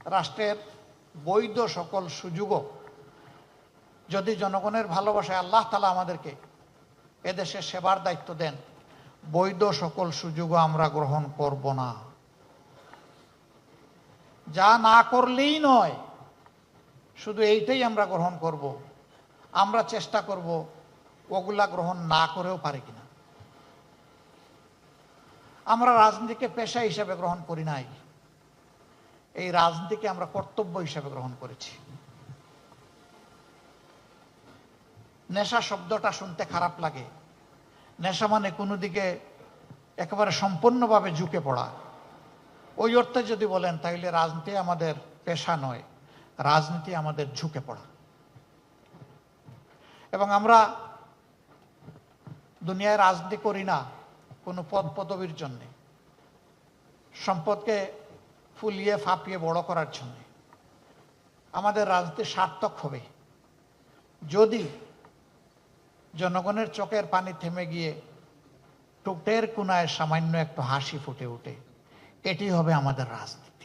রাষ্ট্রের বৈধ সকল সুযোগও যদি জনগণের ভালোবাসায় আল্লাহ তাআলা আমাদেরকে এদেশে সেবার দায়িত্ব দেন, বৈধ সকল সুযোগও আমরা গ্রহণ করব না। যা না করলেই নয়, শুধু এইটাই আমরা গ্রহণ করব। আমরা চেষ্টা করব ওগুলা গ্রহণ না করেও পারি কিনা। আমরা রাজনীতিকে পেশা হিসেবে গ্রহণ করি নাই, এই রাজনীতিকে আমরা কর্তব্য হিসেবে গ্রহণ করেছি। নেশা শব্দটা শুনতে খারাপ লাগে। নেশা মানে কোনো দিকে একেবারে সম্পূর্ণভাবে ঝুঁকে পড়া। ওই অর্থে যদি বলেন তাহলে রাজনীতি আমাদের পেশা নয়, রাজনীতি আমাদের ঝুঁকে পড়া। এবং আমরা দুনিয়ায় রাজনীতি করি না কোনো পদ পদবীর জন্যে, সম্পদকে ফুলিয়ে ফাঁপিয়ে বড় করার জন্যে। আমাদের রাজনীতি সার্থক হবে যদি জনগণের চোখের পানি থেমে গিয়ে টুকটের কোনায় সামান্য একটু হাসি ফুটে ওঠে। এটি হবে আমাদের রাজনীতি।